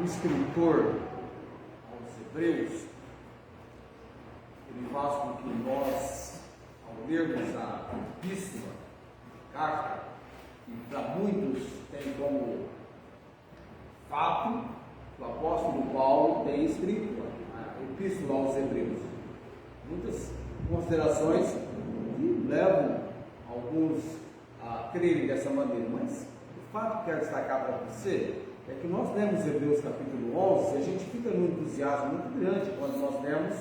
O escritor aos Hebreus, ele faz com que nós, ao lermos a epístola, a carta, que para muitos tem como fato que o apóstolo Paulo tem escrito a epístola aos Hebreus. Muitas considerações que levam alguns a crerem dessa maneira, mas o fato que eu quero destacar para você é que nós lemos Hebreus capítulo 11 e a gente fica num entusiasmo muito grande quando nós lemos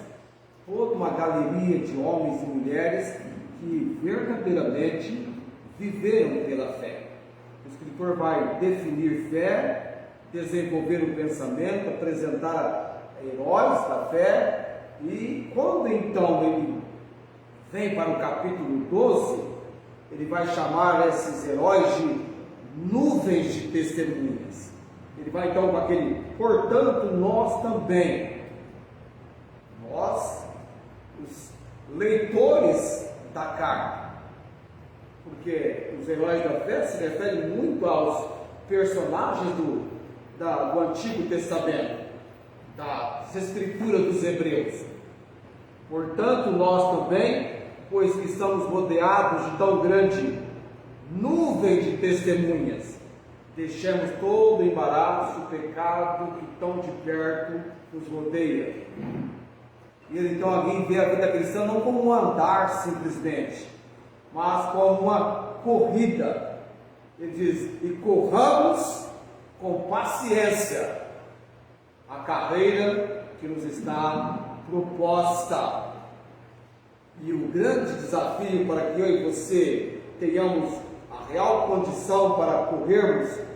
toda uma galeria de homens e mulheres que verdadeiramente viveram pela fé. O escritor vai definir fé, desenvolver o pensamento, apresentar heróis da fé, e quando então ele vem para o capítulo 12, ele vai chamar esses heróis de nuvens de testemunhas. Ele vai então com aquele, portanto, nós também, nós, os leitores da carta, porque os heróis da fé se referem muito aos personagens do Antigo Testamento, das Escrituras dos Hebreus. Portanto, nós também, pois que estamos rodeados de tão grande nuvem de testemunhas, deixemos todo o embaraço, o pecado que tão de perto nos rodeia. E então alguém vê a vida cristã não como um andar simplesmente, mas como uma corrida. Ele diz: e corramos com paciência a carreira que nos está proposta. E o grande desafio para que eu e você tenhamos a real condição para corrermos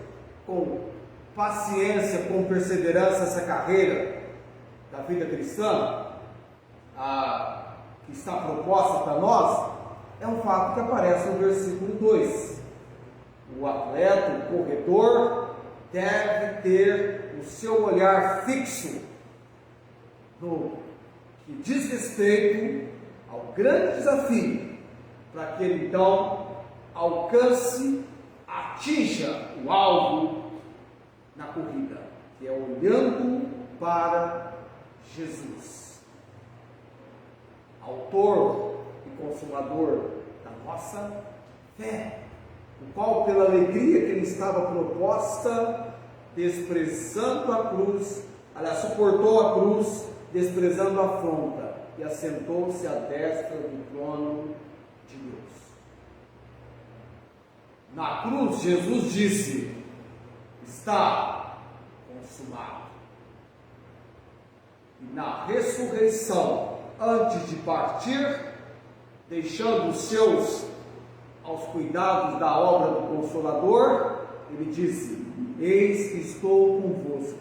com paciência, com perseverança essa carreira da vida cristã, que está proposta para nós, é um fato que aparece no versículo 2. O atleta, o corredor, deve ter o seu olhar fixo no que diz respeito ao grande desafio, para que ele então alcance, atinja o alvo na corrida, que é olhando para Jesus, autor e consumador da nossa fé, o qual, pela alegria que lhe estava proposta, desprezando a cruz, suportou a cruz, desprezando a afronta, e assentou-se à destra do trono de Deus. Na cruz, Jesus disse: está consumado. E na ressurreição, antes de partir, deixando os seus aos cuidados da obra do Consolador, ele disse: eis que estou convosco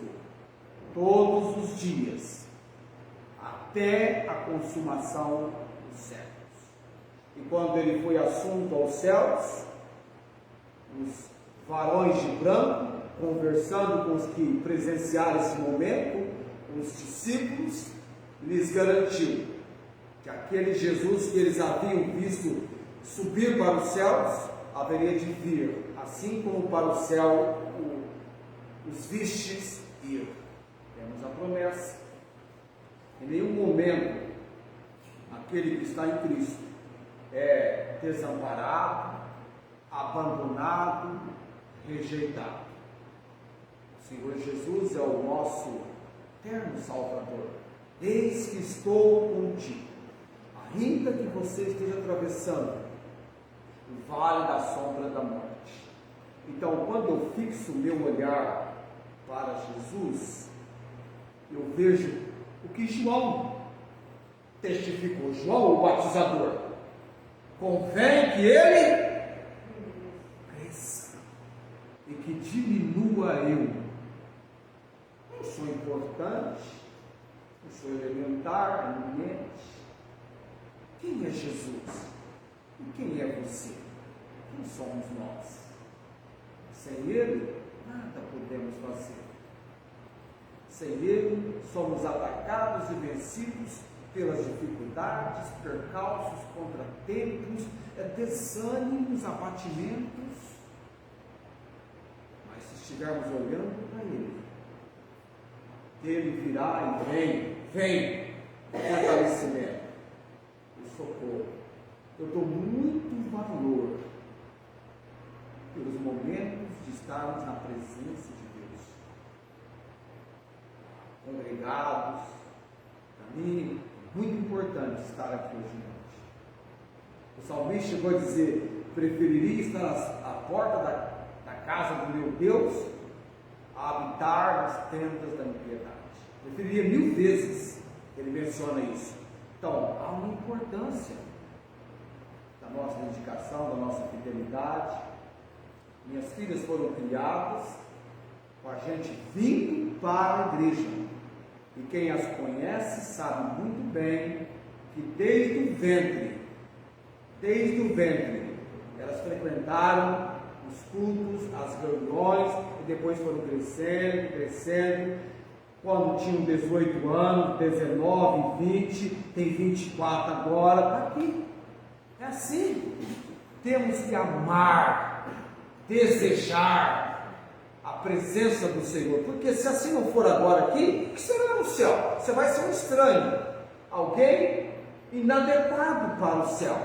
todos os dias, até a consumação dos séculos. E quando ele foi assunto aos céus, os varões de branco, conversando com os que presenciaram esse momento, os discípulos, lhes garantiu que aquele Jesus que eles haviam visto subir para os céus, haveria de vir, assim como para o céu os vistes ir. Temos a promessa. Em nenhum momento aquele que está em Cristo é desamparado, abandonado, rejeitado. O Senhor Jesus é o nosso eterno Salvador. Eis que estou contigo, ainda que você esteja atravessando o vale da sombra da morte. Então, quando eu fixo o meu olhar para Jesus, eu vejo o que João testificou. João, o batizador: convém que ele cresça e que diminua eu. Eu sou importante, eu sou elementar, eminente. Quem é Jesus? E quem é você? Quem somos nós? Sem Ele, nada podemos fazer. Sem Ele, somos atacados e vencidos pelas dificuldades, percalços, contratempos, desânimos, abatimentos. Mas se estivermos olhando para Ele, Ele virá e vem, fortalecimento e socorro. Eu dou muito valor pelos momentos de estarmos na presença de Deus, congregados. Para mim, é muito importante estar aqui hoje à noite. O salmista chegou a dizer: preferiria estar à porta da casa do meu Deus a habitar nas tendas da impiedade. Preferiria 1000 vezes. Ele menciona isso. Então, há uma importância da nossa dedicação, da nossa fidelidade. Minhas filhas foram criadas com a gente vindo para a igreja. E quem as conhece sabe muito bem que desde o ventre, elas frequentaram os cultos, as reuniões, e depois foram crescendo. Quando tinham 18 anos, 19, 20, tem 24 agora, está aqui. É assim. Temos que amar, desejar a presença do Senhor, porque se assim não for agora aqui, o que será no céu? Você vai ser um estranho, alguém inadequado para o céu.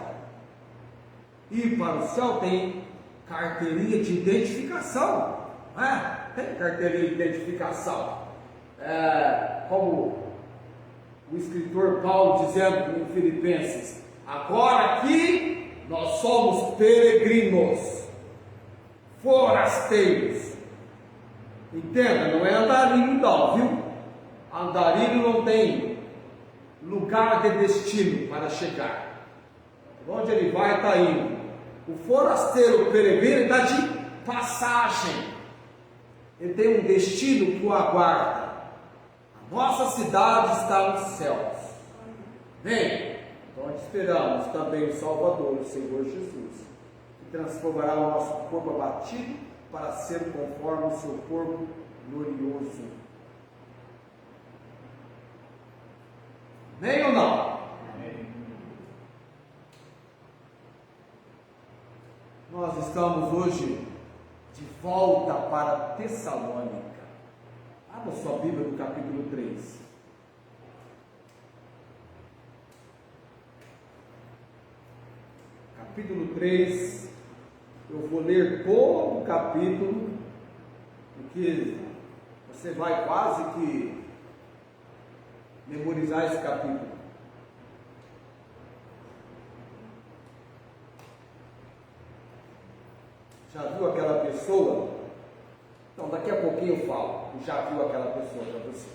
E para o céu tem carteirinha de identificação, não é? Tem carteirinha de identificação. Como o escritor Paulo dizendo em Filipenses: agora aqui nós somos peregrinos, forasteiros. Entenda, não é andarilho não, viu? Andarilho não tem lugar de destino para chegar. Onde ele vai, está indo. O forasteiro, o peregrino, está de passagem. Ele tem um destino que o aguarda. A nossa cidade está nos céus. Bem, então esperamos também o Salvador, o Senhor Jesus, que transformará o nosso corpo abatido para ser conforme o seu corpo glorioso. Amém ou não? Amém. Nós estamos hoje de volta para Tessalônica. Abra sua Bíblia no capítulo 3. Capítulo 3, eu vou ler todo o capítulo, porque você vai quase que memorizar esse capítulo. Já viu aquela pessoa? Então, daqui a pouquinho eu falo. Já viu aquela pessoa para você?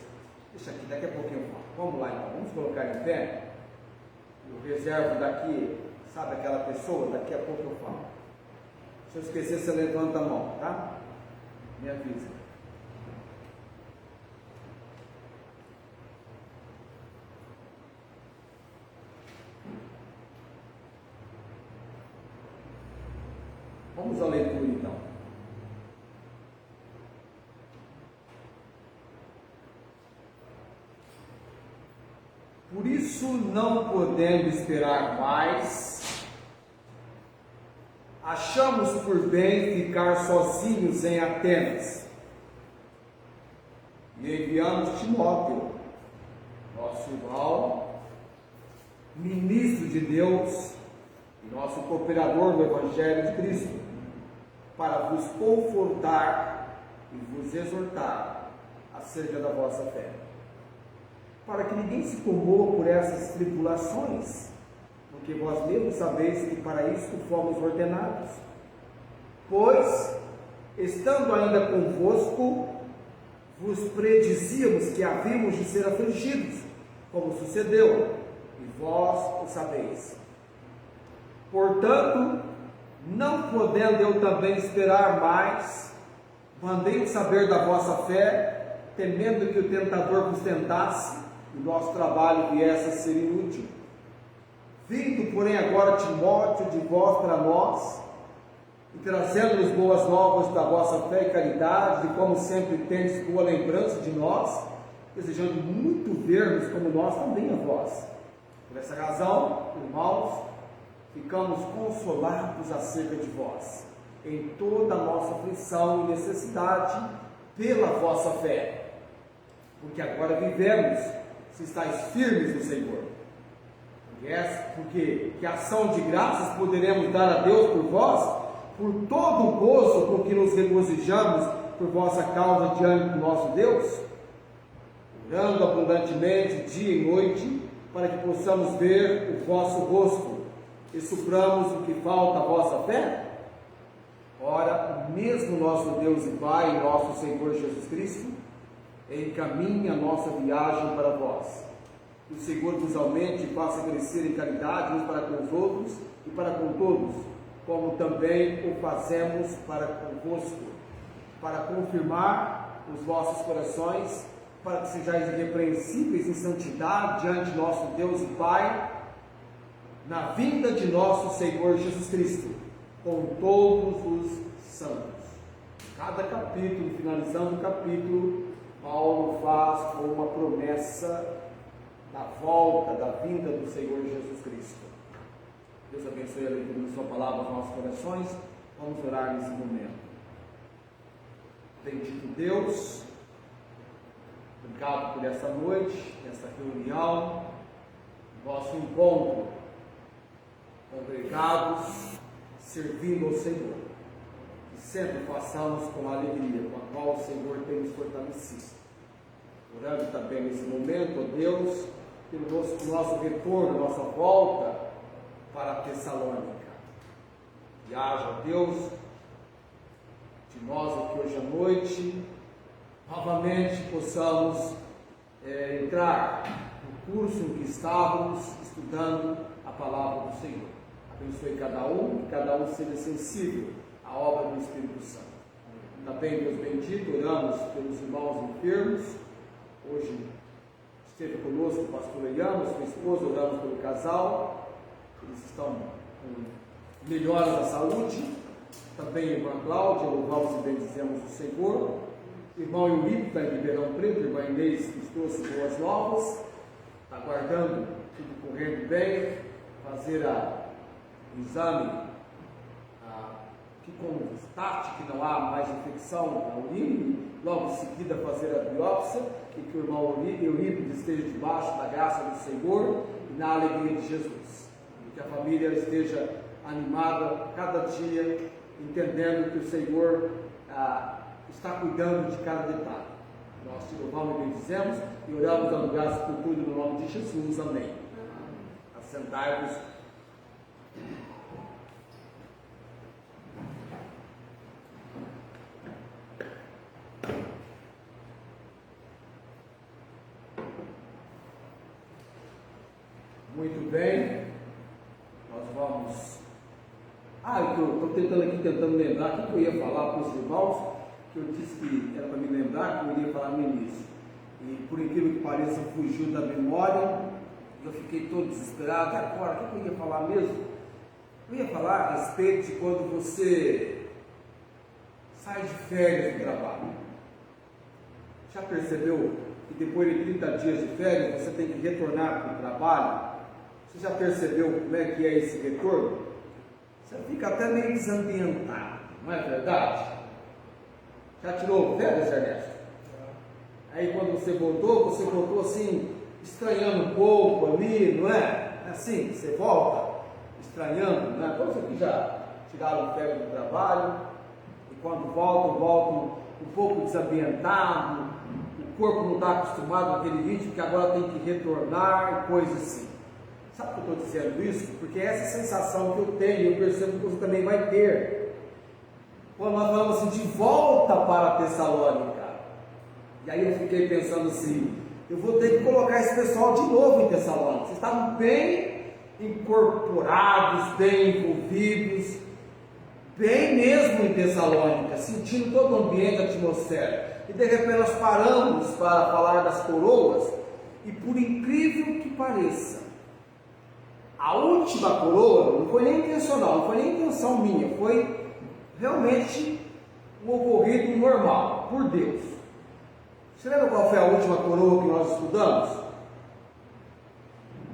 Deixa aqui, daqui a pouquinho eu falo. Vamos lá então, vamos colocar em pé. Eu reservo daqui, sabe aquela pessoa? Daqui a pouco eu falo. Se eu esquecer, você levanta a mão, tá? Me avisa. Vamos à leitura então. Por isso, não podendo esperar mais, achamos por bem ficar sozinhos em Atenas. E enviamos Timóteo, nosso irmão, ministro de Deus e nosso cooperador no Evangelho de Cristo, para vos confortar e vos exortar acerca da vossa fé, para que ninguém se comova por essas tribulações, porque vós mesmos sabeis que para isso fomos ordenados. Pois, estando ainda convosco, vos predizíamos que havíamos de ser afligidos, como sucedeu, e vós o sabeis. Portanto, não podendo eu também esperar mais, mandei saber da vossa fé, temendo que o tentador vos tentasse, e o nosso trabalho viesse a ser inútil. Vindo, porém, agora Timóteo de vós para nós, e trazendo-nos boas novas da vossa fé e caridade, de como sempre tendes boa lembrança de nós, desejando muito ver-nos como nós também a vós. Por essa razão, irmãos, ficamos consolados acerca de vós, em toda a nossa aflição e necessidade, pela vossa fé, porque agora vivemos, se estáis firmes no Senhor. Porque que ação de graças poderemos dar a Deus por vós, por todo o gozo com que nos regozijamos por vossa causa diante do nosso Deus, orando abundantemente dia e noite, para que possamos ver o vosso rosto e supramos o que falta à vossa fé? Ora, o mesmo nosso Deus e Pai, nosso Senhor Jesus Cristo, encaminha a nossa viagem para vós. Que o Senhor vos aumente e faça crescer em caridade uns para com os outros e para com todos, como também o fazemos para convosco, para confirmar os vossos corações, para que sejais irrepreensíveis em santidade diante de nosso Deus e Pai, na vinda de nosso Senhor Jesus Cristo, com todos os santos. Cada capítulo, finalizando o capítulo, Paulo faz uma promessa da volta, da vinda do Senhor Jesus Cristo. Deus abençoe a leitura da sua palavra aos nossos corações. Vamos orar nesse momento. Bendito Deus, obrigado por essa noite, essa reunião, nosso encontro, congregados, servindo ao Senhor. Que sempre façamos com a alegria com a qual o Senhor tem nos fortalecido. Orando também nesse momento, ó Deus, pelo nosso retorno, nossa volta para Tessalônica. E haja, Deus, de nós aqui hoje à noite, novamente possamos entrar no curso em que estávamos estudando a palavra do Senhor. Abençoe cada um, que cada um seja sensível à obra do Espírito Santo. Também, Deus bendito, oramos pelos irmãos enfermos. Hoje esteve conosco o pastor Eliano, sua esposa, oramos pelo casal. Eles estão com melhora da saúde. Também a irmã Cláudia, louvamos e bendizemos o Senhor. O irmão Eurico está em Ribeirão Preto, a irmã Inês que trouxe boas novas. Está aguardando tudo correndo bem, fazer o exame que constate que não há mais infecção na urina, logo em seguida fazer a biópsia, e que o irmão Eurípides esteja debaixo da graça do Senhor e na alegria de Jesus. E que a família esteja animada cada dia, entendendo que o Senhor está cuidando de cada detalhe. Nós te louvamos e bendizemos e oramos dando graças por tudo no nome de Jesus. Amém. Assentai-vos. Muito bem, nós vamos. Eu estou tentando lembrar o que eu ia falar para os irmãos, que eu disse que era para me lembrar, que eu iria falar no início. E por incrível que pareça, fugiu da memória, eu fiquei todo desesperado. Agora, o que eu ia falar mesmo? Eu ia falar a respeito de quando você sai de férias do trabalho. Já percebeu que depois de 30 dias de férias você tem que retornar para o trabalho? Você já percebeu como é que é esse retorno? Você fica até meio desambientado, não é verdade? Já tirou férias, Ernesto? Aí quando você voltou assim, estranhando um pouco ali, não é? Assim, você volta estranhando, não é? Todos aqui já tiraram férias do trabalho, e quando voltam um pouco desambientado, o corpo não está acostumado com aquele ritmo que agora tem que retornar, coisas assim. Sabe por que eu estou dizendo isso? Porque essa sensação que eu tenho, eu percebo que você também vai ter. Quando nós falamos assim, de volta para Tessalônica. E aí eu fiquei pensando assim, eu vou ter que colocar esse pessoal de novo em Tessalônica. Vocês estavam bem incorporados, bem envolvidos, bem mesmo em Tessalônica, sentindo todo o ambiente, a atmosfera. E de repente nós paramos para falar das coroas, e por incrível que pareça, a última coroa não foi nem intencional, não foi nem intenção minha, foi realmente um ocorrido normal, por Deus. Você lembra qual foi a última coroa que nós estudamos?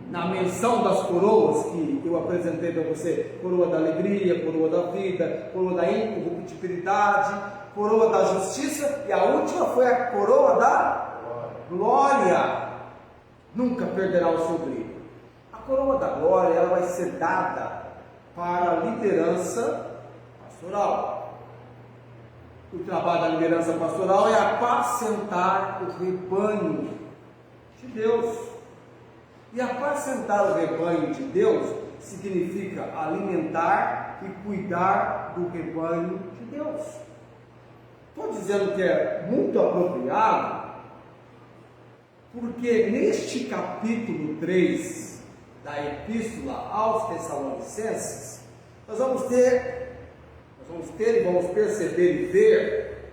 Na menção das coroas que eu apresentei para você, coroa da alegria, coroa da vida, coroa da incorruptibilidade, coroa da justiça, e a última foi a coroa da glória nunca perderá o seu brilho. A coroa da glória, ela vai ser dada para a liderança pastoral. O trabalho da liderança pastoral é apacentar o rebanho de Deus. E apacentar o rebanho de Deus significa alimentar e cuidar do rebanho de Deus. Estou dizendo que é muito apropriado, porque neste capítulo 3 da Epístola aos Tessalonicenses, nós vamos ter e vamos perceber e ver,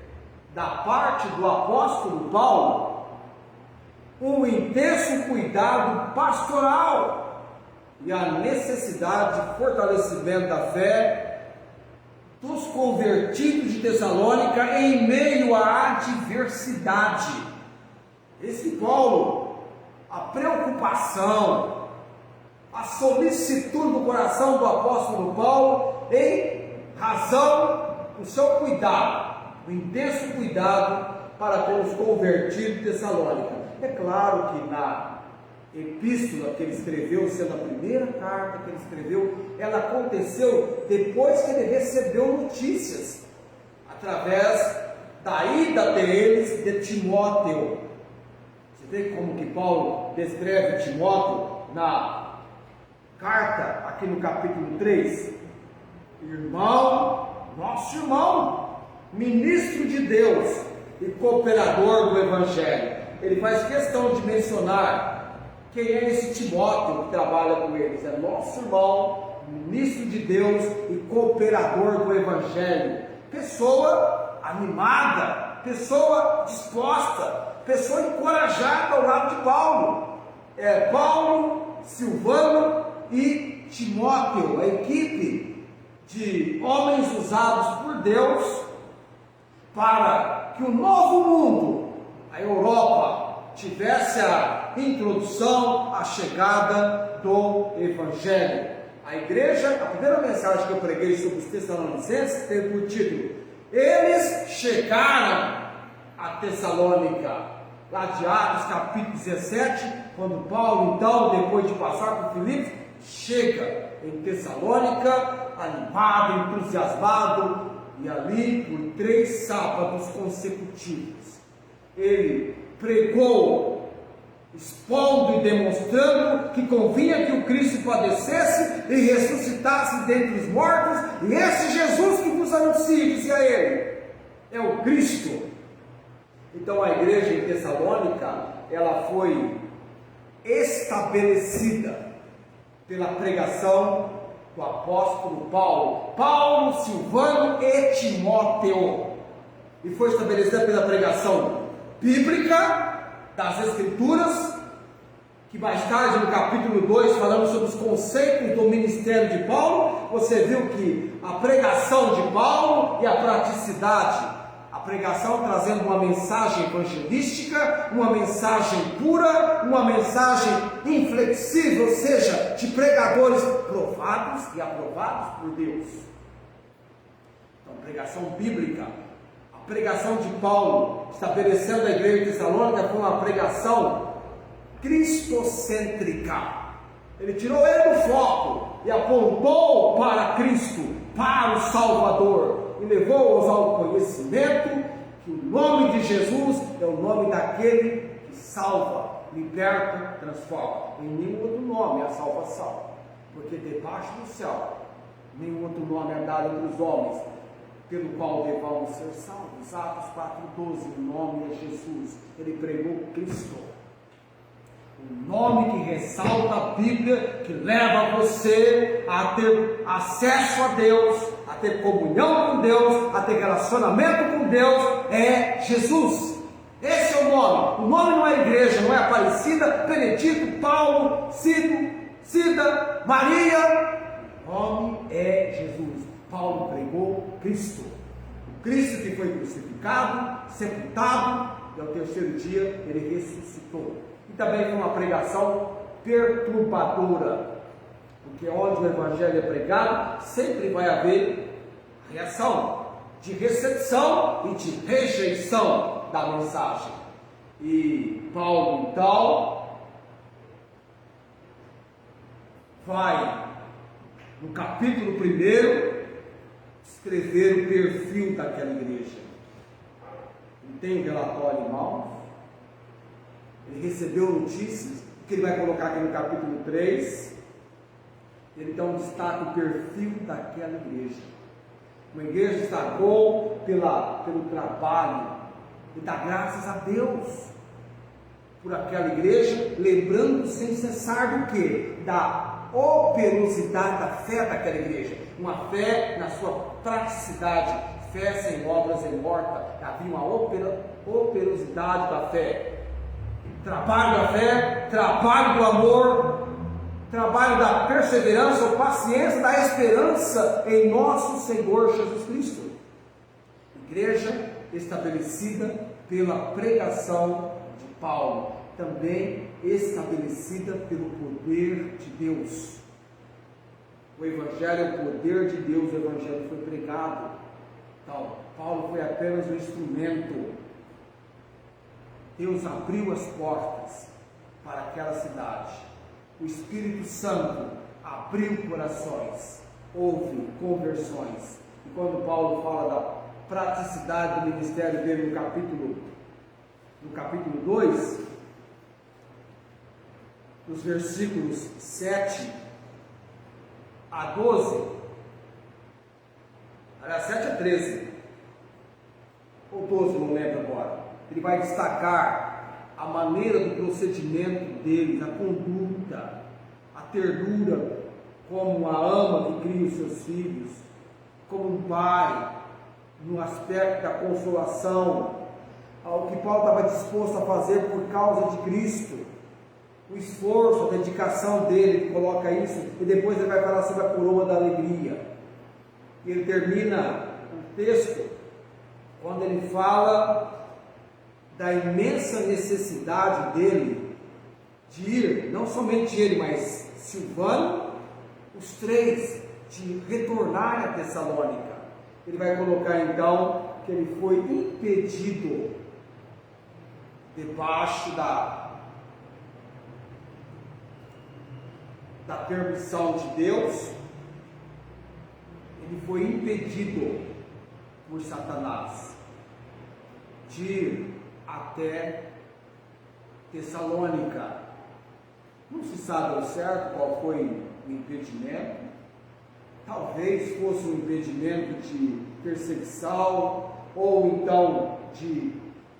da parte do apóstolo Paulo, um intenso cuidado pastoral e a necessidade de fortalecimento da fé dos convertidos de Tessalônica em meio à adversidade. Esse Paulo, a preocupação, a solicitude do coração do apóstolo Paulo em razão do seu cuidado, o intenso cuidado para com os convertidos de Tessalônica. É claro que na epístola que ele escreveu, sendo a primeira carta que ele escreveu, ela aconteceu depois que ele recebeu notícias, através da ida até eles de Timóteo. Você vê como que Paulo descreve Timóteo na carta, aqui no capítulo 3, irmão, nosso irmão, ministro de Deus e cooperador do Evangelho. Ele faz questão de mencionar quem é esse Timóteo que trabalha com eles. É nosso irmão, ministro de Deus e cooperador do Evangelho. Pessoa animada, pessoa disposta, pessoa encorajada ao lado de Paulo. É Paulo, Silvano e Timóteo, a equipe de homens usados por Deus para que o novo mundo, a Europa, tivesse a introdução, a chegada do Evangelho. A igreja, a primeira mensagem que eu preguei sobre os Tessalonicenses teve por título: eles chegaram a Tessalônica, lá de Atos capítulo 17, quando Paulo, então, depois de passar por Filipos, chega em Tessalônica, animado, entusiasmado, e ali, por 3 sábados consecutivos, ele pregou, expondo e demonstrando que convinha que o Cristo padecesse e ressuscitasse dentre os mortos, e esse Jesus que vos anuncia, dizia ele, é o Cristo. Então a igreja em Tessalônica, ela foi estabelecida pela pregação do apóstolo Paulo, Silvano e Timóteo, e foi estabelecida pela pregação bíblica das Escrituras, que mais tarde no capítulo 2 falamos sobre os conceitos do ministério de Paulo. Você viu que a pregação de Paulo e a praticidade, a pregação trazendo uma mensagem evangelística, uma mensagem pura, uma mensagem inflexível, ou seja, de pregadores provados e aprovados por Deus. Então, pregação bíblica. A pregação de Paulo, estabelecendo a igreja de Tessalônica, foi uma pregação cristocêntrica. Ele tirou ele do foco e apontou para Cristo, para o Salvador, e levou-os ao conhecimento que o nome de Jesus é o nome daquele que salva, liberta, transforma. Em nenhum outro nome é a salvação, porque debaixo do céu nenhum outro nome é dado entre os homens pelo qual devamos ser salvos. Atos 4,12, o nome é Jesus. Ele pregou Cristo, o nome que ressalta a Bíblia, que leva você a ter acesso a Deus, a ter comunhão com Deus, a ter relacionamento com Deus, é Jesus. Esse é o nome. O nome não é igreja, não é Aparecida, Benedito, Paulo, Cida, Maria. O nome é Jesus. Paulo pregou Cristo. O Cristo que foi crucificado, sepultado, e ao terceiro dia ele ressuscitou. E também foi uma pregação perturbadora, porque onde o Evangelho é pregado, sempre vai haver reação, de recepção e de rejeição da mensagem. E Paulo, então, vai, no capítulo 1, escrever o perfil daquela igreja. Ele tem um relatório em mãos, ele recebeu notícias, que ele vai colocar aqui no capítulo 3, ele então destaca o perfil daquela igreja. Uma igreja destacou pelo trabalho, e dá graças a Deus por aquela igreja, lembrando sem cessar do quê? Da operosidade da fé daquela igreja, uma fé na sua praticidade, fé sem obras é morta. Havia uma operosidade da fé, trabalho da fé, trabalho do amor, trabalho da perseverança ou paciência, da esperança em nosso Senhor Jesus Cristo. Igreja estabelecida pela pregação de Paulo, também estabelecida pelo poder de Deus. O Evangelho é o poder de Deus, o Evangelho foi pregado. Então, Paulo foi apenas um instrumento. Deus abriu as portas para aquela cidade. O Espírito Santo abriu corações, houve conversões. E quando Paulo fala da praticidade do ministério dele no capítulo 2, nos versículos 7 a 12, aliás, 7 a 13, ou 12, não lembro agora, ele vai destacar a maneira do procedimento deles, a conduta, a ternura, como uma ama que cria os seus filhos, como um pai, no aspecto da consolação, ao que Paulo estava disposto a fazer por causa de Cristo, o esforço, a dedicação dele, ele coloca isso, e depois ele vai falar sobre a coroa da alegria. E ele termina o texto quando ele fala da imensa necessidade dele de ir, não somente ele, mas Silvano, os três, de retornar a Tessalônica. Ele vai colocar então que ele foi impedido debaixo da permissão de Deus. Ele foi impedido por Satanás de ir até Tessalônica. Não se sabe ao certo qual foi o impedimento. Talvez fosse um impedimento de perseguição, ou então de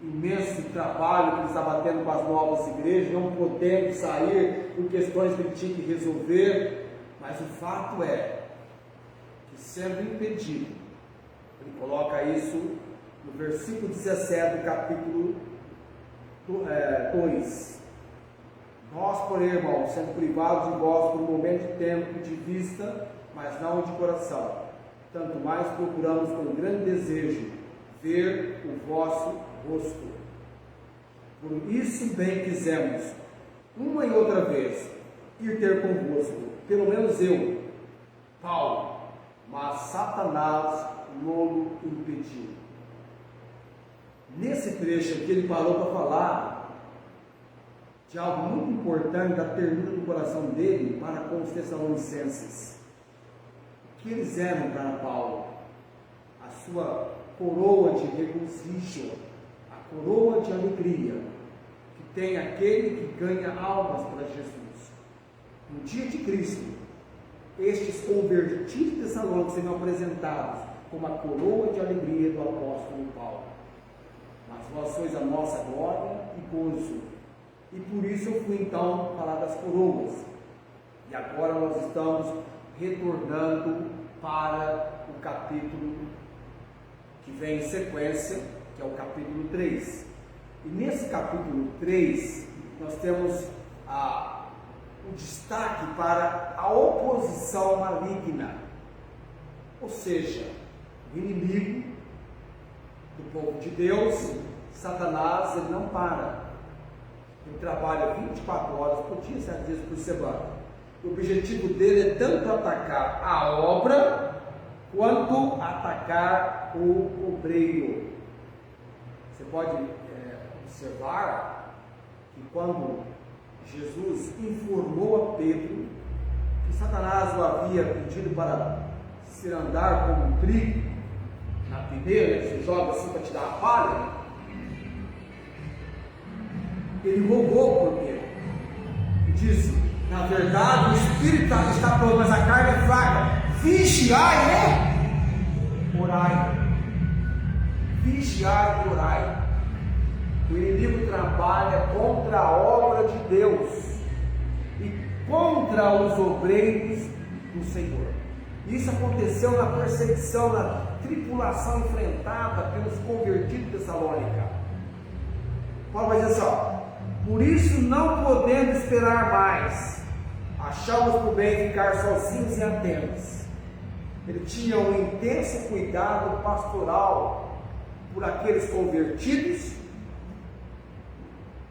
imenso trabalho que ele estava tendo com as novas igrejas, não podendo sair por questões que ele tinha que resolver. Mas o fato é que, sendo impedido, ele coloca isso no versículo 17 do capítulo 2. Nós, porém, irmãos, sendo privados de vós por um momento de tempo de vista, mas não de coração, tanto mais procuramos com grande desejo ver o vosso rosto. Por isso bem quisemos, uma e outra vez, ir ter convosco, pelo menos eu, Paulo, mas Satanás não impediu. Nesse trecho aqui ele parou para falar de algo muito importante, da ternura do coração dele para com os tessalonicenses. O que eles eram para Paulo? A sua coroa de regozijo, a coroa de alegria, que tem aquele que ganha almas para Jesus. No dia de Cristo, estes convertidos de Tessalônica serão apresentados como a coroa de alegria do apóstolo Paulo. Mas vós sois a nossa glória e gozo. E por isso eu fui então falar das coroas. E agora nós estamos retornando para o capítulo que vem em sequência, que é o capítulo 3. E nesse capítulo 3, nós temos o destaque para a oposição maligna. Ou seja, o inimigo do povo de Deus, Satanás, ele não para. Ele trabalha 24 horas por dia, 7 dias por semana. O objetivo dele é tanto atacar a obra, quanto atacar o obreiro. Você pode observar que quando Jesus informou a Pedro que Satanás o havia pedido para se andar como um trigo na videira, que se joga assim para tirar a palha, ele rogou por Pedro e disse: na verdade o espírito está pronto, mas a carne é fraca. Vigiai e orai. Vigiai e orai. O inimigo trabalha contra a obra de Deus e contra os obreiros do Senhor. Isso aconteceu na perseguição, na tribulação enfrentada pelos convertidos de Tessalônica. Paulo vai dizer assim: por isso não podendo esperar mais, achamos por bem ficar sozinhos em Atenas. Ele tinha um intenso cuidado pastoral por aqueles convertidos,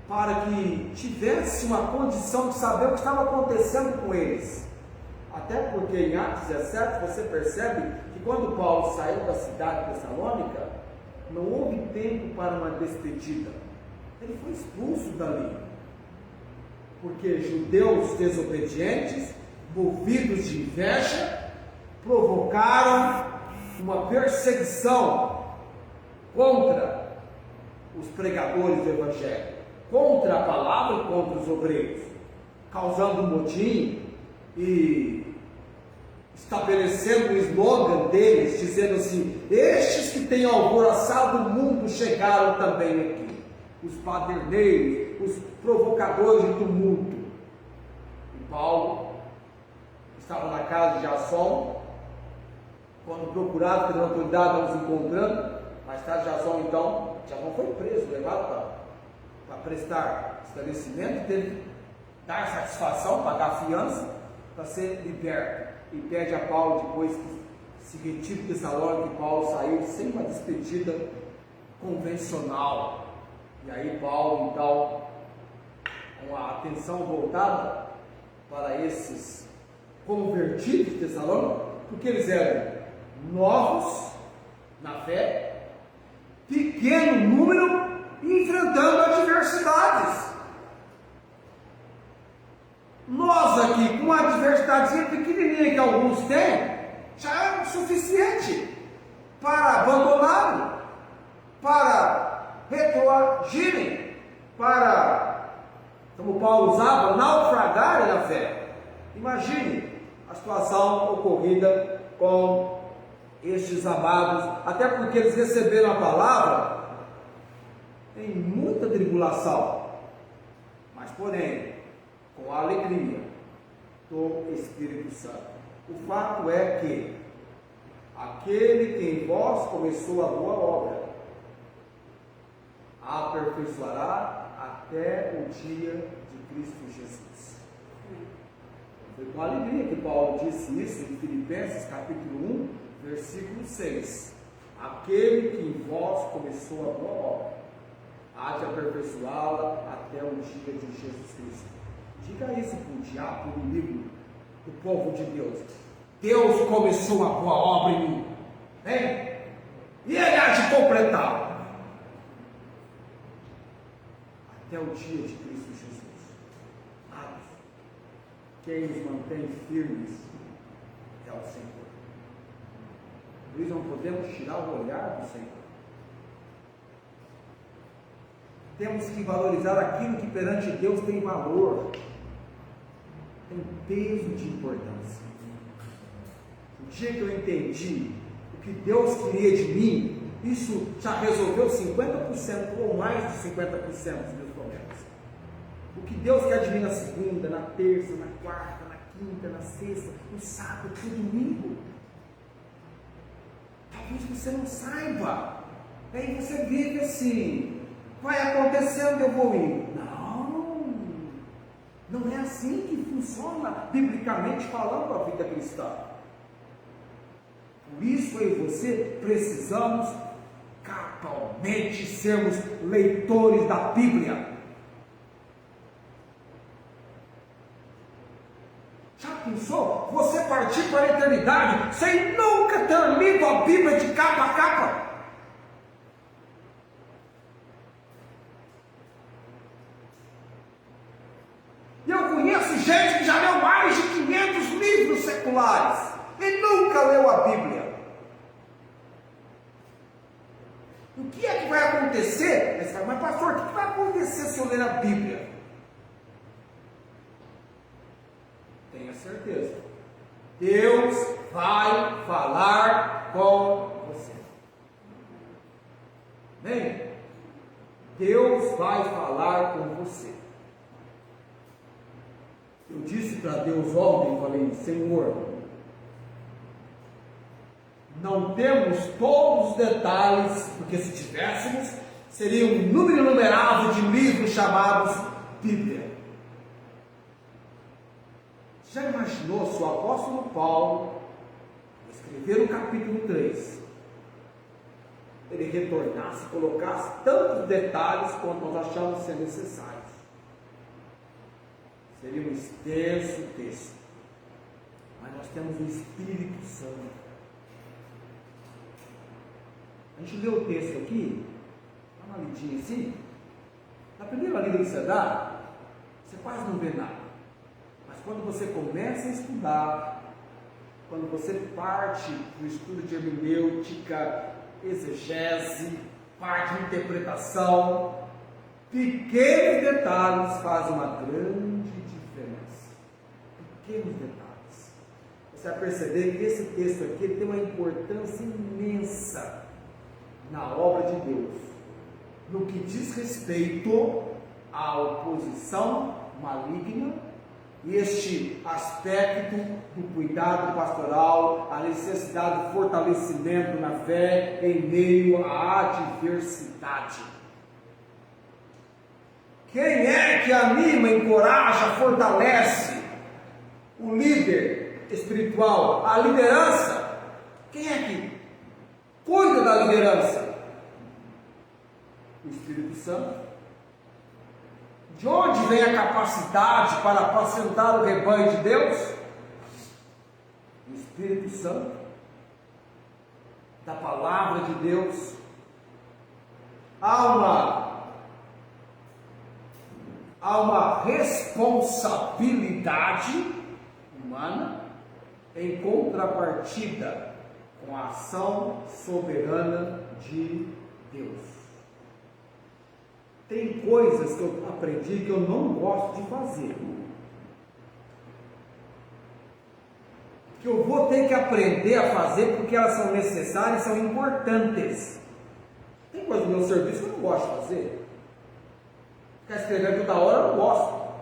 para que tivesse uma condição de saber o que estava acontecendo com eles. Até porque em Atos 17 você percebe que quando Paulo saiu da cidade de Tessalônica, não houve tempo para uma despedida. Ele foi expulso dali, porque judeus desobedientes, movidos de inveja, provocaram uma perseguição contra os pregadores do Evangelho, contra a palavra e contra os obreiros, causando um motim e estabelecendo o slogan deles, dizendo assim: estes que têm alvoroçado o mundo chegaram também aqui, os baderneiros, os provocadores de tumulto. E Paulo estava na casa de Jasson, quando procurado pela autoridade, não os encontrando. Mais tarde Jasson foi preso, levado para prestar esclarecimento, teve que dar satisfação, pagar fiança para ser liberto, e pede a Paulo, depois que se retira de Tessalônica, que Paulo saiu sem uma despedida convencional. E aí Paulo, então, com a atenção voltada para esses convertidos de Tessalônica, porque eles eram novos na fé, pequeno número, enfrentando adversidades. Nós aqui, com uma adversidadezinha pequenininha que alguns têm, já é suficiente para abandoná-lo, para retroagirem, para, como Paulo usava, naufragarem na fé. Imagine a situação ocorrida com estes amados, até porque eles receberam a palavra em muita tribulação, mas porém com a alegria do Espírito Santo. O fato é que aquele que em vós começou a boa obra a aperfeiçoará até o dia de Cristo Jesus. Foi com alegria que Paulo disse isso em Filipenses capítulo 1, versículo 6. Aquele que em vós começou a boa obra há de aperfeiçoá-la até o dia de Jesus Cristo. Diga isso para o diabo, o inimigo do povo de Deus. Deus começou a boa obra em mim, hein? E Ele há de completá-la até o dia de Cristo Jesus. Amados, quem nos mantém firmes é o Senhor. Por isso não podemos tirar o olhar do Senhor. Temos que valorizar aquilo que perante Deus tem valor, tem peso de importância. O dia que eu entendi o que Deus queria de mim, isso já resolveu 50% ou mais de 50% dos meus problemas. O que Deus quer de mim na segunda, na terça, na quarta, na quinta, na sexta, no sábado, no domingo. Talvez você não saiba. Aí você vive assim, vai acontecendo, eu vou indo. Não é assim que funciona, biblicamente falando, a vida cristã. Por isso eu e você precisamos cabalmente sermos leitores da Bíblia. Já pensou? Você partir para a eternidade sem nunca ter lido a Bíblia de capa a capa? gente que já leu mais de 500 livros seculares e nunca leu a Bíblia. O que é que vai acontecer? Aí você fala, mas pastor, o que vai acontecer se eu ler a Bíblia? Tenha certeza. Deus vai falar com você. Amém? Deus vai falar com você. Eu disse para Deus ontem, falei, Senhor, não temos todos os detalhes, porque se tivéssemos, seria um número inumerável de livros chamados Bíblia. Já imaginou se o apóstolo Paulo, escrever o capítulo 3, ele retornasse, colocasse tantos detalhes quanto nós achamos ser necessários? Seria um extenso texto. Mas nós temos o Espírito Santo. A gente lê o texto aqui, dá uma lidinha assim. Na primeira lida que você dá, você quase não vê nada. Mas quando você começa a estudar, quando você parte do estudo de hermenêutica, exegese, parte de interpretação, pequenos detalhes fazem uma grande diferença. Pequenos detalhes. Você vai perceber que esse texto aqui tem uma importância imensa na obra de Deus, no que diz respeito à oposição maligna, e este aspecto do cuidado pastoral, a necessidade de fortalecimento na fé em meio à adversidade. Quem é que anima, encoraja, fortalece o líder espiritual, a liderança? Quem é que cuida da liderança? O Espírito Santo. De onde vem a capacidade para apacentar o rebanho de Deus? O Espírito Santo, da palavra de Deus. Há uma responsabilidade humana em contrapartida com a ação soberana de Deus. Tem coisas que eu aprendi que eu não gosto de fazer, que eu vou ter que aprender a fazer porque elas são necessárias, são importantes. Tem coisas no meu serviço que eu não gosto de fazer. Ficar escrevendo toda hora eu não gosto,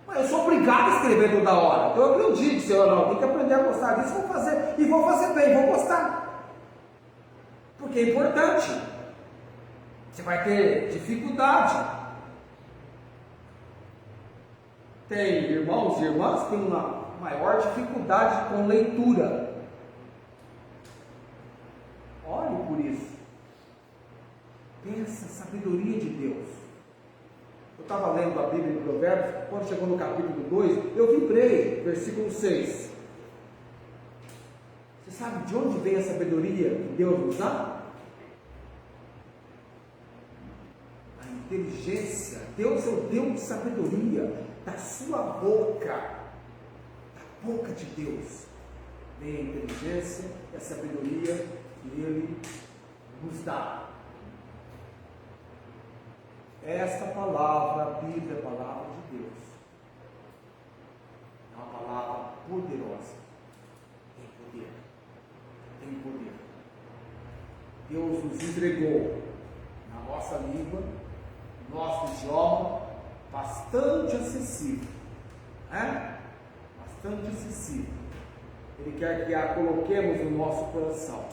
mas eu sou obrigado a escrever toda hora. Então eu aprendi, Senhor, não, tem que aprender a gostar disso, vou fazer, e vou fazer bem, vou gostar, porque é importante. Você vai ter dificuldade. Tem irmãos e irmãs que têm uma maior dificuldade com leitura. Olhe por isso. Pensa, sabedoria de Deus. Eu estava lendo a Bíblia em Provérbios, quando chegou no capítulo 2, eu vibrei, versículo 6. Você sabe de onde vem a sabedoria que Deus nos dá? Inteligência. Deus é o Deus de sabedoria. Da sua boca, da boca de Deus, vem a inteligência e a sabedoria que Ele nos dá. Esta palavra, a Bíblia, é a palavra de Deus, é uma palavra poderosa. Tem poder. Tem poder. Deus nos entregou na nossa língua, nosso idioma, bastante acessível, né? Bastante acessível. Ele quer que a coloquemos no nosso coração.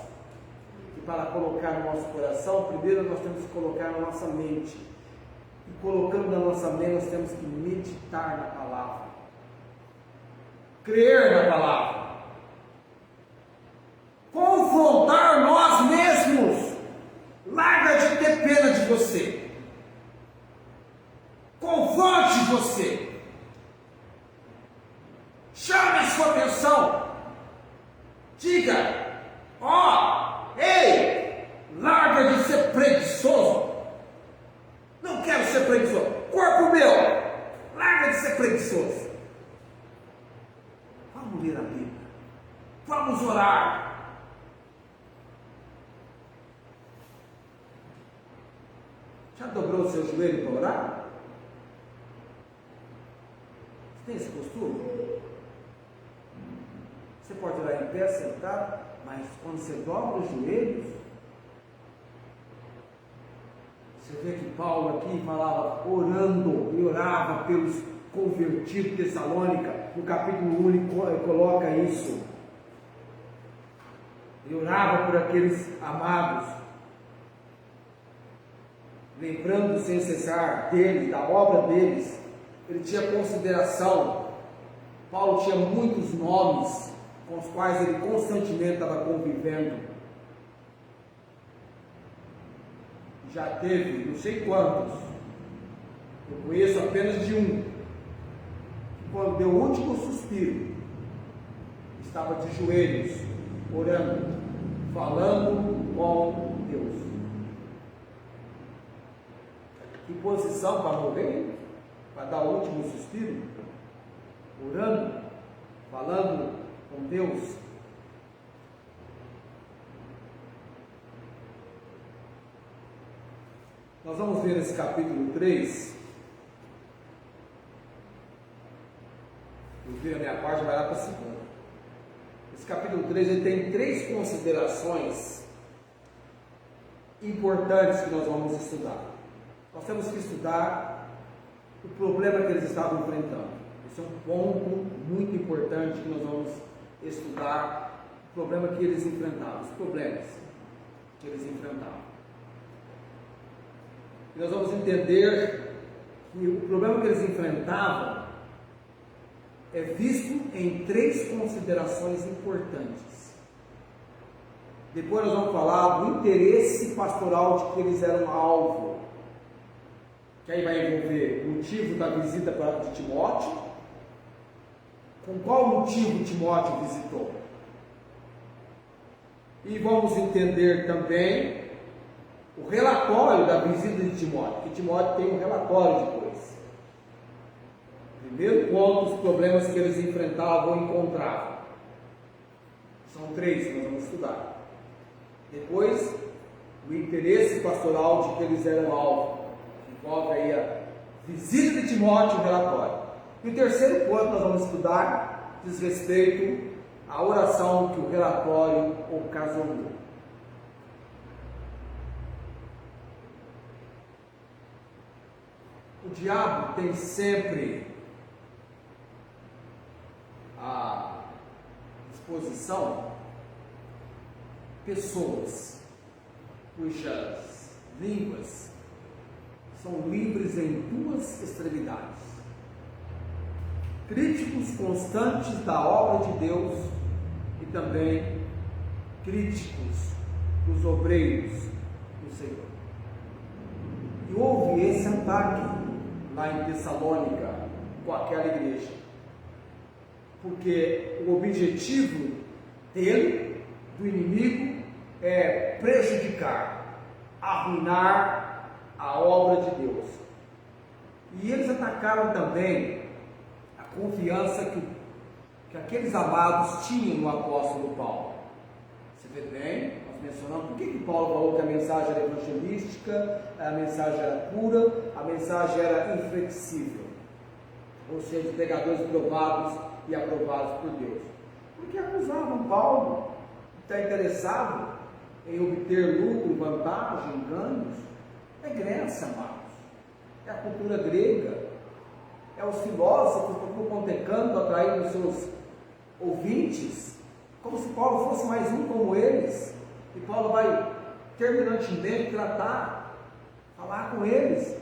E para colocar no nosso coração, primeiro nós temos que colocar na nossa mente. E colocando na nossa mente, nós temos que meditar na palavra, crer na palavra, confrontar nós mesmos. Larga de ter pena de você. Confronte você. Chame a sua atenção. Diga: ei, larga de ser preguiçoso. Não quero ser preguiçoso. Corpo meu, larga de ser preguiçoso. vamos orar. Já dobrou o seu joelho para orar? Você tem esse costume? Você pode orar em pé, sentado, mas quando você dobra os joelhos, você vê que Paulo aqui falava orando e orava pelos convertidos de Tessalônica. No capítulo 1 ele coloca isso. Ele orava por aqueles amados, lembrando sem cessar deles, da obra deles. Ele tinha consideração. Paulo tinha muitos nomes com os quais ele constantemente estava convivendo. Já teve não sei quantos, eu conheço apenas de um, que quando deu o último suspiro, estava de joelhos, orando, falando com Deus. Que posição para morrer? Para dar o último suspiro? Orando, falando com Deus. Nós vamos ver esse capítulo 3. Eu vi a minha parte, vai lá para a segunda. Esse capítulo 3 ele tem 3 considerações importantes que nós vamos estudar. Nós temos que estudar o problema que eles estavam enfrentando. Esse é um ponto muito importante que nós vamos estudar. O problema que eles enfrentavam, os problemas que eles enfrentavam. E nós vamos entender que o problema que eles enfrentavam é visto em 3 considerações importantes. Depois nós vamos falar do interesse pastoral de que eles eram alvo, que aí vai envolver o motivo da visita de Timóteo. Com qual motivo Timóteo visitou? E vamos entender também o relatório da visita de Timóteo, que Timóteo tem um relatório depois. Primeiro ponto, os problemas que eles enfrentavam ou encontravam. São 3 que nós vamos estudar. Depois, o interesse pastoral de que eles eram alvo, que envolve aí a visita de Timóteo e o relatório. E o terceiro ponto que nós vamos estudar diz respeito à oração que o relatório ocasionou. O diabo tem sempre à disposição pessoas cujas línguas são livres em 2 extremidades. Críticos constantes da obra de Deus e também críticos dos obreiros do Senhor. E houve esse ataque lá em Tessalônica com aquela igreja, porque o objetivo dele, do inimigo, é prejudicar, arruinar a obra de Deus. E eles atacaram também a confiança que aqueles amados tinham no apóstolo Paulo. Você vê bem, nós mencionamos por que Paulo falou que a mensagem era evangelística, a mensagem era pura, a mensagem era inflexível, ou seja, pregadores provados e aprovados por Deus. Porque acusavam Paulo de estar interessado em obter lucro, vantagem, ganhos. É Grécia, amados. É a cultura grega. É os filósofos que estão contecando, atraindo seus ouvintes, como se Paulo fosse mais um como eles. E Paulo vai terminantemente falar com eles.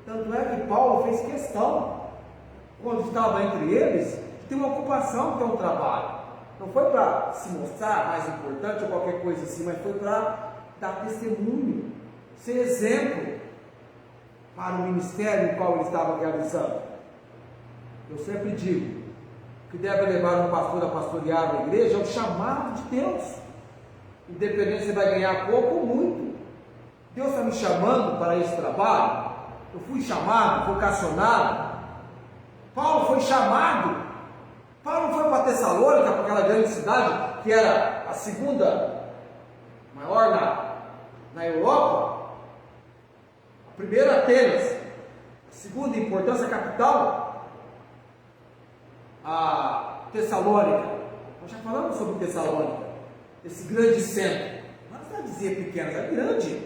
Tanto é que Paulo fez questão, quando estava entre eles, de ter uma ocupação, que é um trabalho. Não foi para se mostrar mais importante ou qualquer coisa assim, mas foi para dar testemunho, ser exemplo para o ministério no qual ele estava realizando. Eu sempre digo que deve levar um pastor a pastorear a igreja é o chamado de Deus. Independente se você vai ganhar pouco ou muito. Deus está me chamando para esse trabalho. Eu fui chamado, vocacionado. Paulo foi chamado Paulo foi para Tessalônica, para aquela grande cidade, que era a segunda maior na Europa, a primeira Atenas, a segunda em importância capital, a Tessalônica. Nós já falamos sobre Tessalônica, esse grande centro. Mas não dizer pequeno, é grande.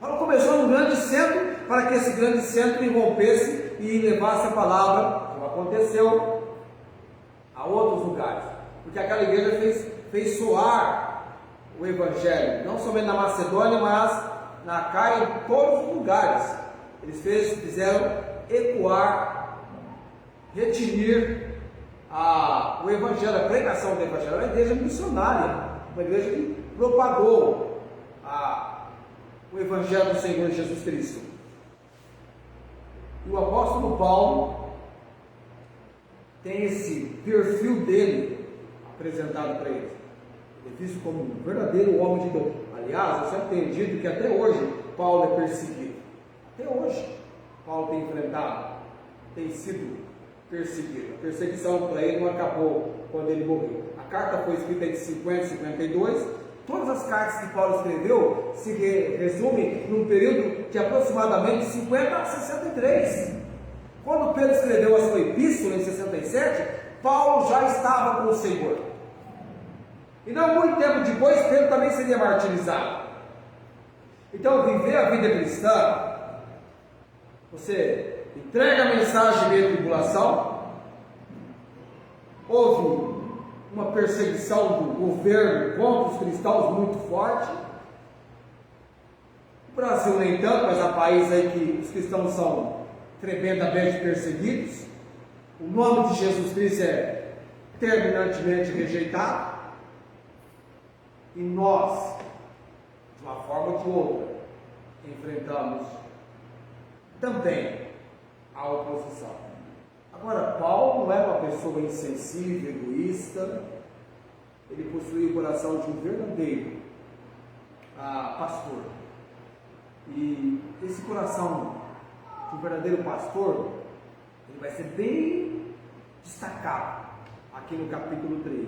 Paulo começou num grande centro, para que esse grande centro irrompesse e levasse a palavra, como aconteceu, a outros lugares. Porque aquela igreja fez soar o Evangelho, não somente na Macedônia, mas na Caia, em todos os lugares. Eles fizeram ecoar, retinir o Evangelho, a pregação do Evangelho. Uma igreja missionária, uma igreja que propagou o Evangelho do Senhor Jesus Cristo. E o apóstolo Paulo tem esse perfil dele apresentado para ele. Ele é visto como um verdadeiro homem de Deus. Aliás, eu sempre tenho dito que até hoje Paulo é perseguido. Até hoje Paulo tem enfrentado, tem sido perseguido. A perseguição para ele não acabou quando ele morreu. A carta foi escrita entre 50 e 52. Todas as cartas que Paulo escreveu se resumem num período de aproximadamente 50 a 63. Quando Pedro escreveu a sua epístola em 67, Paulo já estava com o Senhor. E não muito tempo depois, Pedro também seria martirizado. Então, viver a vida cristã, você entrega a mensagem meio tribulação, houve uma perseguição do governo contra os cristãos muito forte. O Brasil nem tanto, mas há países aí que os cristãos são tremendamente perseguidos. O nome de Jesus Cristo é terminantemente rejeitado. E nós, de uma forma ou de outra, enfrentamos também a oposição. Agora, Paulo não era uma pessoa insensível, egoísta. Ele possuía o coração de um verdadeiro pastor. E esse coração de um verdadeiro pastor, ele vai ser bem destacado aqui no capítulo 3.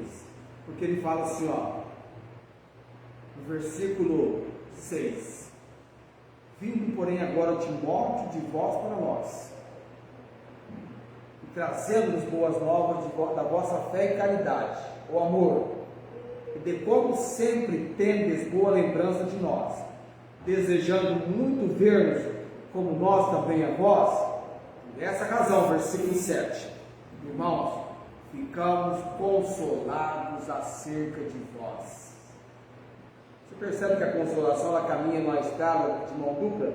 Porque ele fala assim, no versículo 6: vindo, porém, agora Timóteo de vós para nós, trazendo-nos boas novas da vossa fé e caridade, o amor, e de como sempre tendes boa lembrança de nós, desejando muito ver-nos como nós também a vós. Por essa razão, versículo 7, irmãos, ficamos consolados acerca de vós. Você percebe que a consolação ela caminha numa estrada de mão dupla?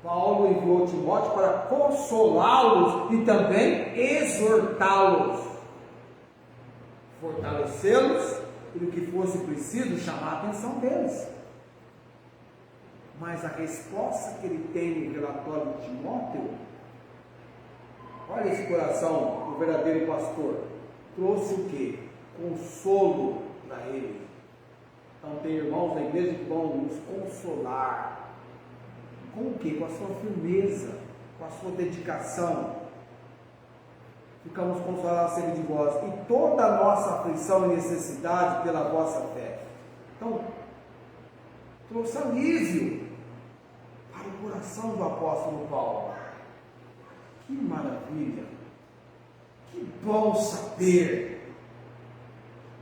Paulo enviou Timóteo para consolá-los e também exortá-los, fortalecê-los e, no que fosse preciso, chamar a atenção deles. Mas a resposta que ele tem no relatório de Timóteo, olha esse coração do verdadeiro pastor, trouxe o quê? Consolo para ele. Então tem irmãos da igreja que vão nos consolar. Com o quê? Com a sua firmeza, com a sua dedicação. Ficamos consolados acerca de vós, e toda a nossa aflição e necessidade pela vossa fé. Então, trouxe alívio para o coração do apóstolo Paulo. Que maravilha! Que bom saber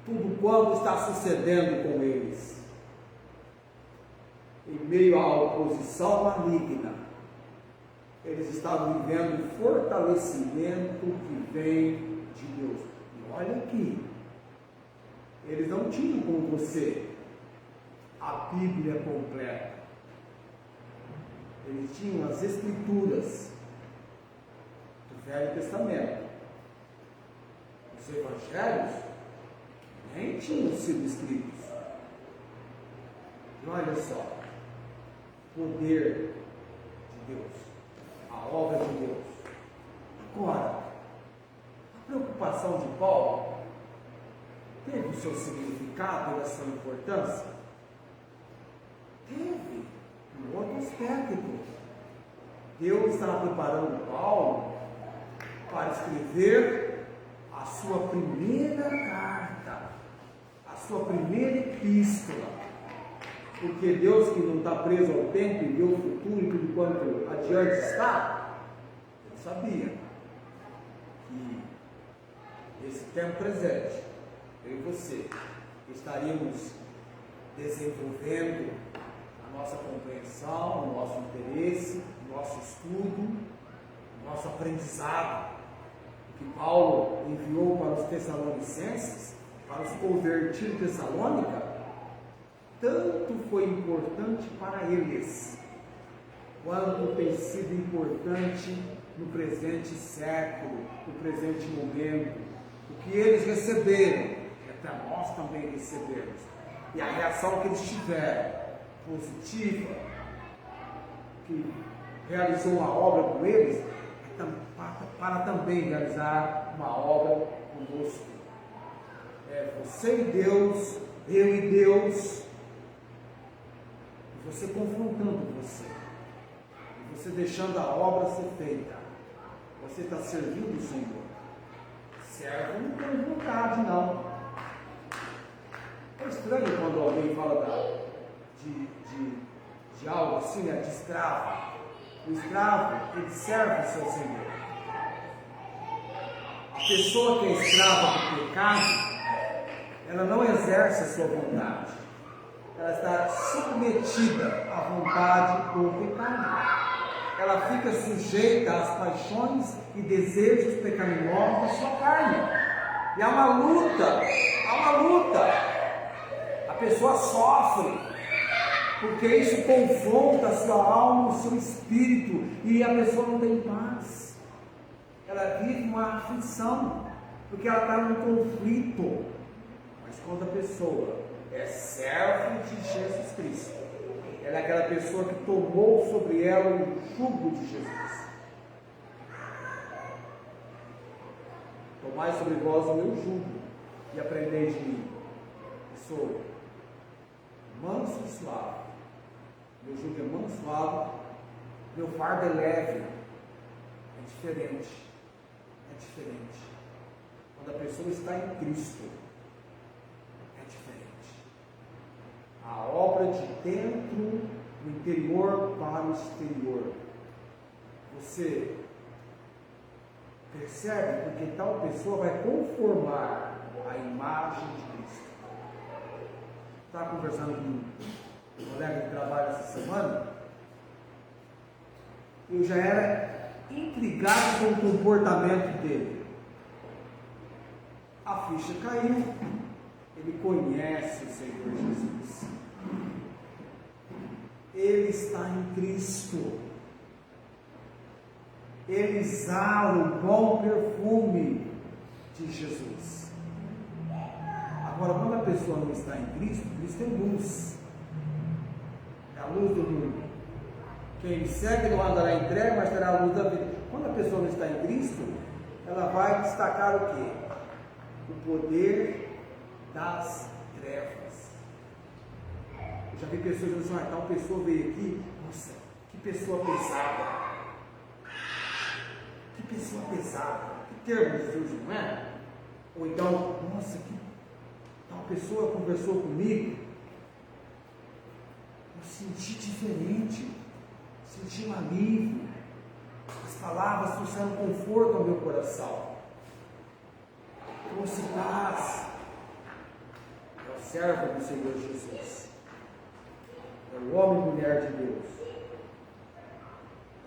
tudo quanto está sucedendo com eles. Em meio à oposição maligna, eles estavam vivendo o fortalecimento que vem de Deus. E olha aqui, eles não tinham como você a Bíblia completa. Eles tinham as Escrituras do Velho Testamento. Os Evangelhos nem tinham sido escritos. E olha só, poder de Deus, a obra de Deus. Agora, a preocupação de Paulo teve o seu significado e a sua importância? Teve, um outro aspecto. Deus estava preparando Paulo para escrever a sua primeira carta, a sua primeira epístola. Porque Deus, que não está preso ao tempo e vê o futuro e tudo quanto adiante está, ele sabia que esse tempo presente, eu e você, estaríamos desenvolvendo a nossa compreensão, o nosso interesse, o nosso estudo, o nosso aprendizado. O que Paulo enviou para os Tessalonicenses, para os convertidos de Tessalônica, tanto foi importante para eles, quanto tem sido importante no presente século, no presente momento. O que eles receberam, que até nós também recebemos, e a reação que eles tiveram, positiva, que realizou uma obra com eles, é para também realizar uma obra conosco. É você e Deus, eu e Deus, você confrontando você, e você deixando a obra ser feita. Você está servindo o Senhor. Servo não tem vontade, não. É estranho quando alguém fala de algo assim, de escravo. O escravo, ele serve o seu Senhor. A pessoa que é escrava do pecado, ela não exerce a sua vontade. Ela está submetida à vontade do pecado. Ela fica sujeita às paixões e desejos pecaminosos da sua carne. E há uma luta, A pessoa sofre, porque isso confronta a sua alma, o seu espírito, e a pessoa não tem paz. Ela vive uma aflição, porque ela está num conflito. Mas quando a pessoa é servo de Jesus Cristo, ela é aquela pessoa que tomou sobre ela o jugo de Jesus. Tomai sobre vós o meu jugo e aprendei de mim, que sou manso e suave. Meu jugo é manso e suave, meu fardo é leve. É diferente. Quando a pessoa está em Cristo, é diferente. A obra de dentro do interior para o exterior. Você percebe? Porque tal pessoa vai conformar a imagem de Cristo. Estava conversando com um colega de trabalho essa semana. Eu já era intrigado com o comportamento dele. A ficha caiu. Ele conhece o Senhor Jesus. Ele está em Cristo. Ele exala o bom perfume de Jesus. Agora, quando a pessoa não está em Cristo, Cristo é luz. É a luz do mundo. Quem me segue não andará em trevas, mas terá a luz da vida. Quando a pessoa não está em Cristo, ela vai destacar o quê? O poder das trevas. Eu já vi pessoas dizendo assim, tal pessoa veio aqui, nossa, que pessoa pesada. Que pessoa pesada. Que termo de Deus, não é? Ou então, nossa, que tal pessoa conversou comigo, eu senti diferente, senti um alívio, as palavras trouxeram conforto ao meu coração, trouxe paz. É o servo do Senhor Jesus, é o homem e mulher de Deus.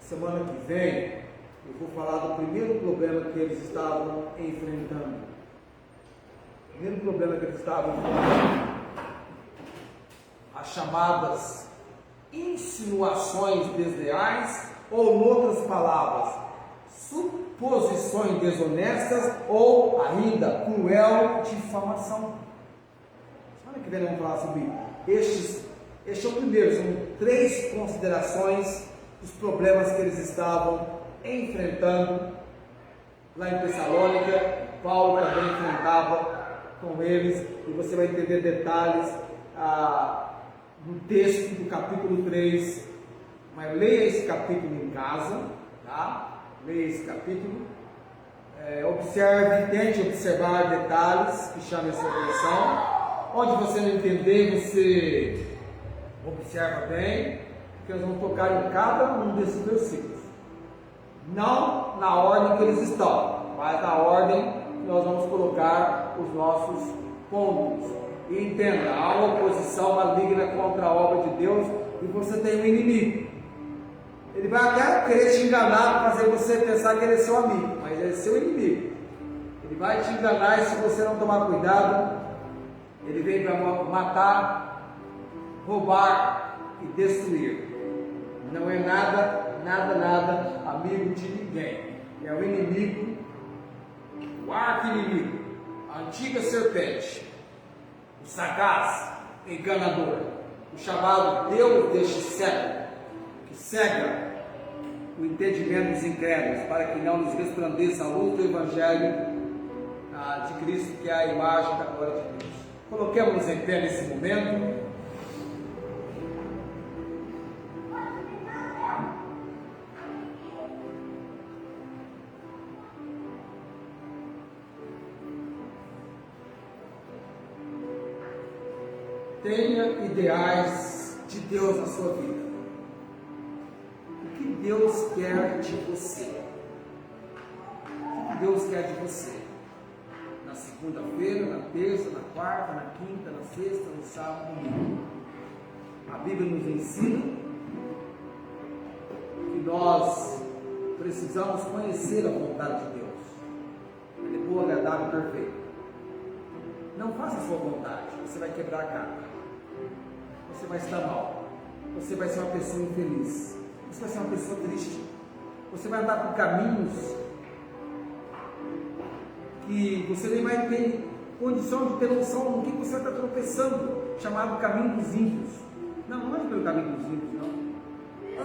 Semana que vem eu vou falar do primeiro problema que eles estavam enfrentando. O primeiro problema que eles estavam enfrentando, as chamadas insinuações desleais, ou, em outras palavras, suposições desonestas, ou ainda cruel difamação. Semana que vem vamos falar sobre este é o primeiro, são 3 considerações dos problemas que eles estavam enfrentando lá em Tessalônica. Paulo também enfrentava com eles, e você vai entender detalhes no texto do capítulo 3, mas leia esse capítulo em casa, tá? Leia esse capítulo, Observe, tente observar detalhes que chamem a sua atenção. Onde você não entender, você observa bem, porque nós vamos tocar em cada um desses versículos. Não na ordem que eles estão, mas na ordem que nós vamos colocar os nossos pontos. E entenda, há uma oposição maligna contra a obra de Deus e você tem um inimigo. Ele vai até querer te enganar, fazer você pensar que ele é seu amigo, mas ele é seu inimigo. Ele vai te enganar e se você não tomar cuidado, ele vem para matar, roubar e destruir. Não é nada amigo de ninguém. É o inimigo, o arqui-inimigo, a antiga serpente, o sagaz, enganador, o chamado Deus deste século, que cega o entendimento dos incrédulos, para que não nos resplandeça a luz do Evangelho de Cristo, que é a imagem da glória de Deus. Coloquemos-nos em pé nesse momento. Tenha ideais de Deus na sua vida. O que Deus quer de você? O que Deus quer de você? Na segunda-feira, na terça, na quarta, na quinta, na sexta, no sábado, no domingo. A Bíblia nos ensina que nós precisamos conhecer a vontade de Deus. Ele é boa, agradável e perfeita. Não faça a sua vontade, você vai quebrar a cara. Você vai estar mal. Você vai ser uma pessoa infeliz. Você vai ser uma pessoa triste. Você vai andar por caminhos que você nem vai ter condição de ter noção do que você está tropeçando, chamado caminho dos ímpios. Não ande pelo caminho dos ímpios, não.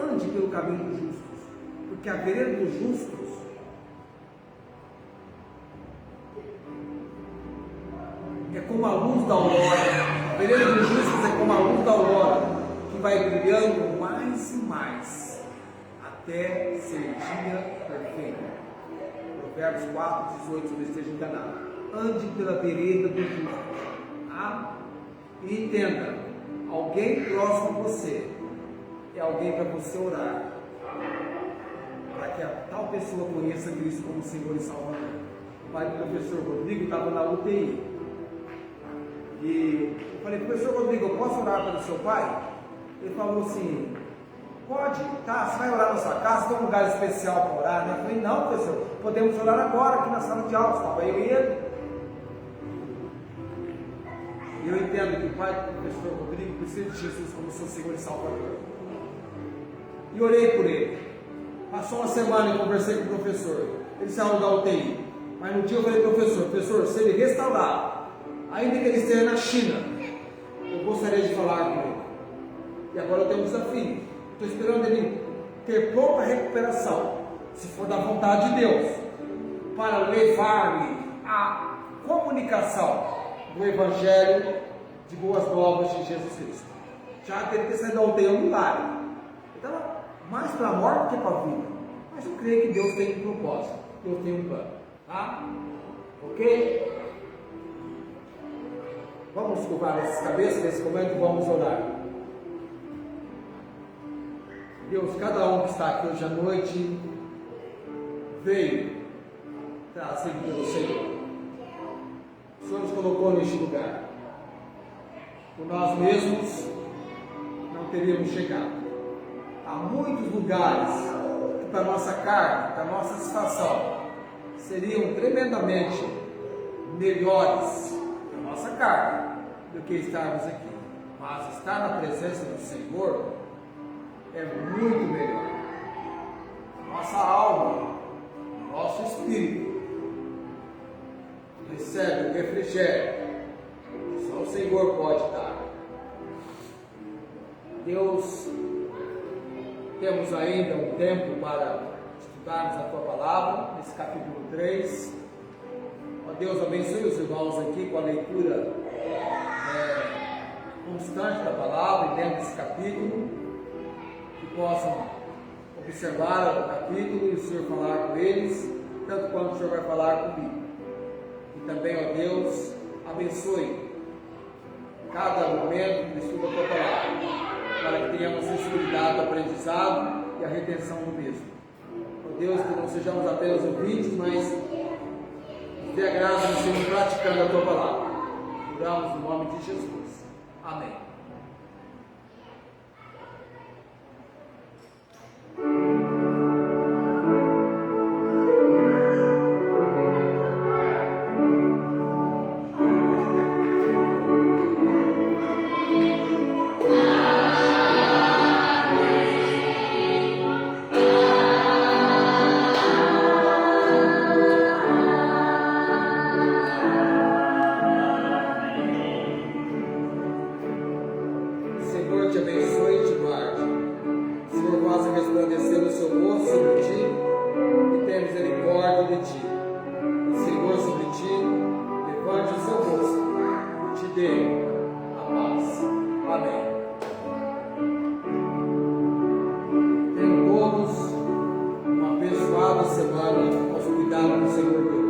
Ande pelo caminho dos justos. Porque a vereda dos justos é como a luz da aurora. A vereda dos justos é como a luz da aurora, que vai brilhando mais e mais, até ser dia perfeito. Provérbios 4, 18, se não esteja enganado. Ande pela vereda dos justos. E entenda, alguém próximo a você é alguém para você orar, para que a tal pessoa conheça Cristo como Senhor e Salvador. O pai do professor Rodrigo estava na UTI. E eu falei, professor Rodrigo, eu posso orar pelo seu pai? Ele falou assim, pode, tá, você vai orar na sua casa, tem um lugar especial para orar, né? Eu falei, não, professor, podemos orar agora aqui na sala de aula, estava eu e ele. E eu entendo que o pai do professor Rodrigo precisa de Jesus como seu Senhor e Salvador. E orei por ele. Passou uma semana e conversei com o professor. Ele saiu da UTI. Mas no dia eu falei, professor, se ele restaurar, ainda que ele esteja na China, eu gostaria de falar com ele. E agora eu tenho um desafio. Estou esperando ele ter pronta recuperação, se for da vontade de Deus, para levar-me a comunicação do Evangelho de boas novas de Jesus Cristo. Já teve que sair da UTI um milagre. Então, mais para a morte que para a vida. Mas eu creio que Deus tem um propósito, Deus tem um plano. Tá? Ok? Vamos curvar nossas cabeças nesse momento e vamos orar. Deus, cada um que está aqui hoje à noite veio trazido pelo Senhor. O Senhor nos colocou neste lugar. Por nós mesmos não teríamos chegado. Há muitos lugares que para a nossa carne, para a nossa situação, seriam tremendamente melhores para a nossa carne do que estarmos aqui. Mas estar na presença do Senhor é muito melhor. Nossa alma, nosso espírito recebe o refrigério que só o Senhor pode dar. Deus, temos ainda um tempo para estudarmos a Tua Palavra, nesse capítulo 3. Ó Deus, abençoe os irmãos aqui com a leitura constante da Palavra e dentro desse capítulo, que possam observar o capítulo e o Senhor falar com eles, tanto quanto o Senhor vai falar comigo. E também, ó Deus, abençoe cada momento do estudo da tua palavra, para que tenhamos sensibilidade ao aprendizado e à retenção do mesmo. Ó Deus, que não sejamos apenas ouvintes, mas dê a graça de sermos praticando a tua palavra. Oramos no nome de Jesus. Amém. Semana aos cuidados do Senhor Deus.